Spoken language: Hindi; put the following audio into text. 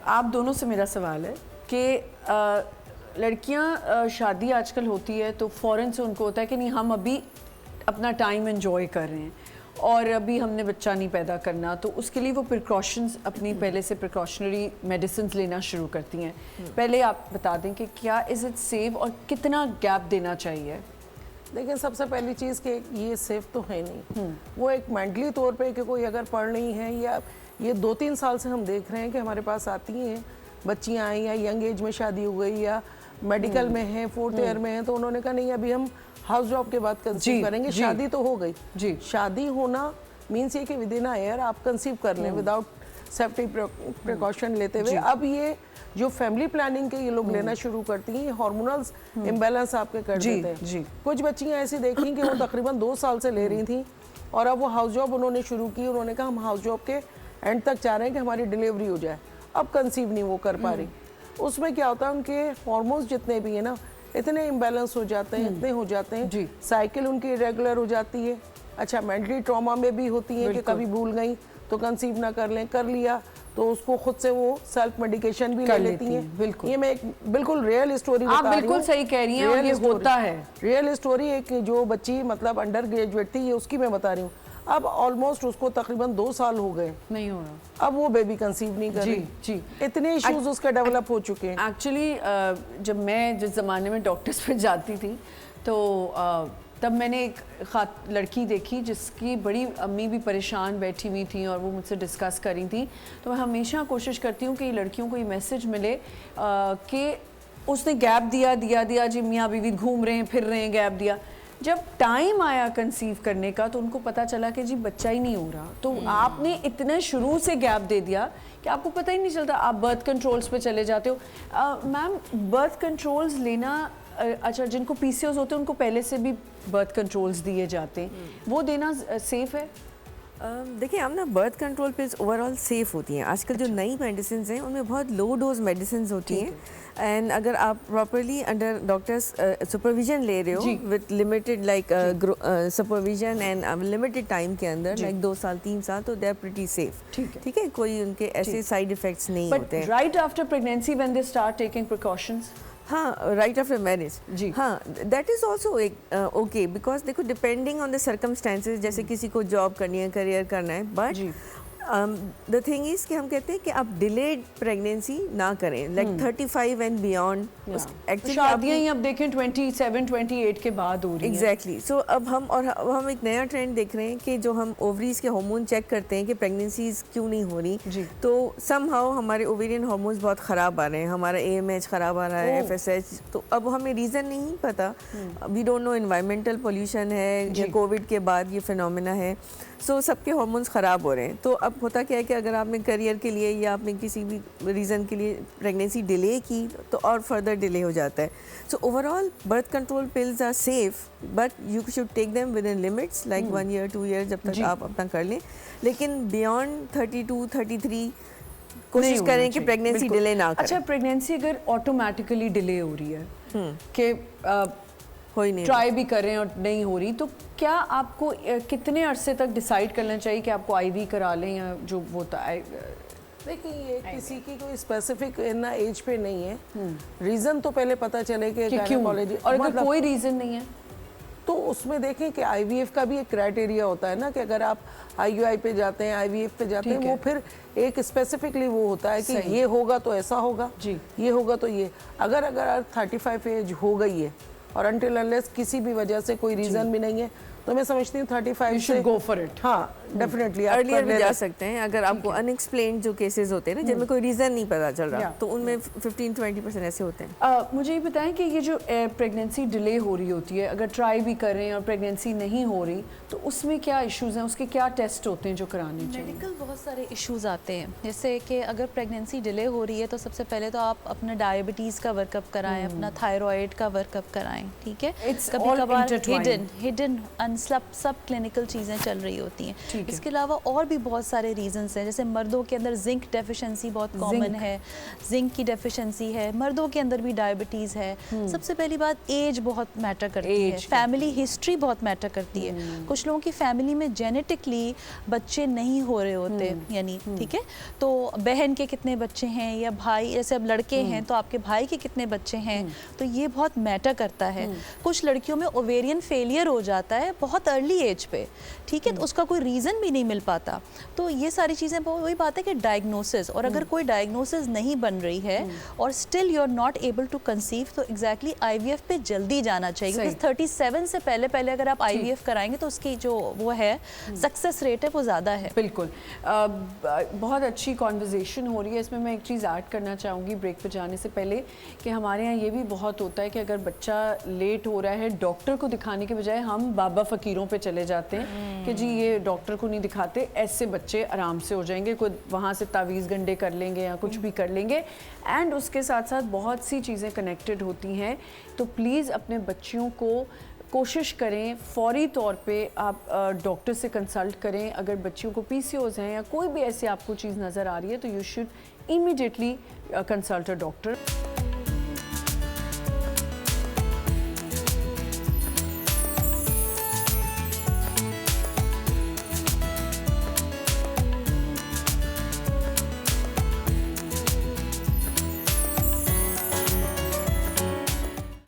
आप दोनों से मेरा सवाल है कि लड़कियां शादी आजकल होती है तो फ़ौरन से उनको होता है कि नहीं हम अभी अपना टाइम एंजॉय कर रहे हैं और अभी हमने बच्चा नहीं पैदा करना, तो उसके लिए वो प्रिकॉशंस अपनी पहले से प्रिकॉशनरी मेडिसिन लेना शुरू करती हैं। पहले आप बता दें कि क्या इज़ इट सेफ और कितना गैप देना चाहिए? लेकिन सबसे पहली चीज़ कि ये सेफ तो है नहीं। वो एक मेंटली तौर पे कि कोई अगर पढ़ रही है या ये 2-3 साल से हम देख रहे हैं कि हमारे पास आती हैं बच्चियाँ आई या यंग एज में शादी हो गई या मेडिकल में है, 4th ईयर में है, तो उन्होंने कहा नहीं अभी हम हाउस जॉब के बाद कंसीव करेंगे। शादी तो हो गई जी, शादी होना मीन्स ये कि विद इन अ ईयर आप कंसीव कर लें विदाउट सेफ्टी प्रिकॉशन लेते हुए। अब ये जो फैमिली प्लानिंग के ये लोग लेना शुरू करती हैं, हार्मोनल्स इम्बैलेंस आपके कर देते हैं। कुछ बच्चियां ऐसी देखी कि वो तकरीबन 2 साल से ले रही थी और अब वो हाउस जॉब उन्होंने शुरू की। उन्होंने कहा हम हाउस जॉब के एंड तक चाह रहे हैं कि हमारी डिलीवरी हो जाए, अब कंसीव नहीं वो कर पा रही। उसमें क्या होता है उनके हार्मोन्स जितने भी है ना इतने इम्बैलेंस हो जाते हैं, इतने हो जाते हैं, साइकिल उनकी इरेगुलर हो जाती है। अच्छा, मेंटली ट्रॉमा में भी होती है कि कभी भूल गई तो कंसीव ना कर लें, कर लिया तो उसको खुद से वो सेल्फ मेडिकेशन भी ले लेती हैं। बिल्कुल, ये मैं एक बिल्कुल रियल स्टोरी बता रही हूं। आप बिल्कुल सही कह रही हैं और ये होता है। रियल स्टोरी एक जो बच्ची मतलब अंडर ग्रेजुएट थी, ये उसकी मैं बता रही हूँ। अब ऑलमोस्ट उसको तकरीबन 2 साल हो गए, नहीं हो रहा, अब वो बेबी कंसीव नहीं कर रही। जी, इतने इश्यूज उसका डेवलप हो चुके हैं। एक्चुअली जब मैं जिस ज़माने में डॉक्टर्स पर जाती थी तो तब मैंने एक लड़की देखी जिसकी बड़ी अम्मी भी परेशान बैठी हुई थी और वो मुझसे डिस्कस कर रही थी। तो मैं हमेशा कोशिश करती हूँ कि लड़कियों को ये मैसेज मिले कि उसने गैप दिया जी, मियाँ बीवी घूम रहे हैं फिर रहे हैं, गैप दिया। जब टाइम आया कंसीव करने का तो उनको पता चला कि जी बच्चा ही नहीं हो रहा। तो आपने इतने शुरू से गैप दे दिया कि आपको पता ही नहीं चलता, आप बर्थ कंट्रोल्स पे चले जाते हो। मैम, बर्थ कंट्रोल्स लेना, अच्छा जिनको पीसीओस होते हैं उनको पहले से भी बर्थ कंट्रोल्स दिए जाते हैं, वो देना सेफ है? देखिए, हम ना birth control pills overall safe होती हैं। आजकल जो नई मेडिसिन हैं उनमें बहुत लो डोज मेडिसिन होती हैं एंड अगर आप प्रॉपरली अंडर डॉक्टर्स सुपरविजन ले रहे हो with limited like supervision and limited time के अंदर लाइक 2 साल 3 साल, तो दे आर प्रीटी सेफ। ठीक है, कोई उनके ऐसे साइड इफेक्ट्स नहीं होते हैं। Right after pregnancy when they start taking precautions, हाँ, राइट आफ्टर मैरिज जी, हाँ, दैट इज़ ऑल्सो एक ओके, बिकॉज देखो डिपेंडिंग ऑन द सर्कमस्टेंसेज, जैसे किसी को जॉब करनी है, करियर करना है, बट द थिंग इज़ कि हम कहते हैं कि आप डिलेड प्रेगनेंसी ना करें, लाइक 35 एंड बियॉन्ड। एक्चुअली शादियाँ ही अब देखें 27-28 के बाद हो रही हैं। एग्जैक्टली, सो अब हम एक नया ट्रेंड देख रहे हैं कि जो हम ओवरीज के हार्मोन चेक करते हैं कि प्रेगनेंसीज क्यों नहीं हो रही, तो समहाउ हमारे ओवेरियन हार्मोन्स बहुत ख़राब आ रहे हैं, हमारा AMH ख़राब आ रहा है, FSH, तो अब हमें रीज़न नहीं पता। We don't know, environmental pollution है या कोविड के बाद ये फिनोमेना है, सो सबके हार्मोन्स ख़राब हो रहे हैं। तो अब होता क्या है कि अगर आपने करियर के लिए या आपने किसी भी रीज़न के लिए प्रेगनेंसी डिले की तो और फर्दर डिले हो जाता है। So overall birth control pills are safe, but you should take them within limits, like 1 year 2 year जब तक आप अपना कर लें, लेकिन बियॉन्ड 32-33 कोशिश करें कि प्रेगनेंसी डिले ना करें। अच्छा, प्रेगनेंसी अगर ऑटोमेटिकली डिले हो रही है कि ट्राई भी कर रहे हैं और नहीं हो रही, तो क्या आपको कितने अरसे तक डिसाइड करना चाहिए कि आपको IV करा लें या जो होता है? देखिए, ये किसी की कोई स्पेसिफिक ना एज पे नहीं है, रीज़न तो पहले पता चले कि क्यों, और अगर कोई रीज़न नहीं है तो उसमें देखें कि IVF का भी एक क्राइटेरिया होता है ना, कि अगर आप IUI पे जाते हैं, IVF पे जाते हैं, वो फिर एक स्पेसिफिकली वो होता है कि ये होगा तो ऐसा होगा, ये होगा तो ये। अगर 35 एज हो गई है और अनटिल अनलेस किसी भी वजह से कोई रीज़न भी नहीं है, तो मैं समझती हूँ 35 से गो फॉर इट। हाँ, डेफिनेटली अर्लियर भी जा सकते हैं। अगर आपको अनएक्सप्लेन्ड जो केसेस होते हैं ना, जिनमें कोई रीज़न नहीं पता चल रहा, तो उनमें 15-20% ऐसे होते हैं। मुझे ये बताएं कि ये जो प्रेगनेंसी डिले हो रही होती है, अगर ट्राई भी कर रहे हैं और प्रेगनेंसी नहीं हो रही, तो उसमें क्या इश्यूज़ हैं, उसके क्या टेस्ट होते हैं जो कराने चाहिए? मेडिकल बहुत सारे इश्यूज़ आते हैं, जैसे कि अगर प्रेगनेंसी डिले हो रही है तो सबसे पहले तो आप अपना डायबिटीज़ का वर्कअप कराएं, अपना थायराइड का वर्कअप कराएं, ठीक है। कभी कभार हिडन सब क्लिनिकल चीज़ें चल रही होती हैं। इसके अलावा और भी बहुत सारे रीजंस हैं, जैसे मर्दों के अंदर जिंक डेफिशिएंसी बहुत कॉमन है, जिंक की डेफिशिएंसी है, मर्दों के अंदर भी डायबिटीज़ है। सबसे पहली बात एज बहुत मैटर करती है, फैमिली हिस्ट्री बहुत मैटर करती है। कुछ लोगों की फैमिली में जेनेटिकली बच्चे नहीं हो रहे होते, यानी ठीक है, तो बहन के कितने बच्चे हैं या भाई, जैसे अब लड़के हैं तो आपके भाई के कितने बच्चे हैं, तो ये बहुत मैटर करता है। कुछ लड़कियों में ओवेरियन फेलियर हो जाता है बहुत अर्ली एज पे, ठीक है, तो उसका कोई रीज़न भी नहीं मिल पाता। तो ये सारी चीज़ें, वही बात है कि डायग्नोसिस, और अगर कोई डायग्नोसिस नहीं बन रही है और still you are not able to conceive, तो एग्जैक्टली IVF पे जल्दी जाना चाहिए, क्योंकि 37 से पहले पहले अगर आप IVF कराएंगे तो उसकी जो वो है सक्सेस रेट है वो ज़्यादा है। बिल्कुल। बहुत अच्छी कॉन्वर्जेसन हो रही है। इसमें मैं एक चीज़ ऐड करना चाहूँगी ब्रेक पे जाने से पहले, कि हमारे यहाँ ये भी बहुत होता है कि अगर बच्चा लेट हो रहा है, डॉक्टर को दिखाने के बजाय हम बाबा फ़कीरों पे चले जाते हैं कि जी ये डॉक्टर को नहीं दिखाते, ऐसे बच्चे आराम से हो जाएंगे, कोई वहाँ से तावीज़ गंडे कर लेंगे या कुछ भी कर लेंगे। एंड उसके साथ साथ बहुत सी चीज़ें कनेक्टेड होती हैं। तो प्लीज़ अपने बच्चियों को कोशिश करें, फौरी तौर पे आप डॉक्टर से कंसल्ट करें। अगर बच्चियों को PCOS हैं या कोई भी ऐसी आपको चीज़ नज़र आ रही है तो you should immediately consult a doctor.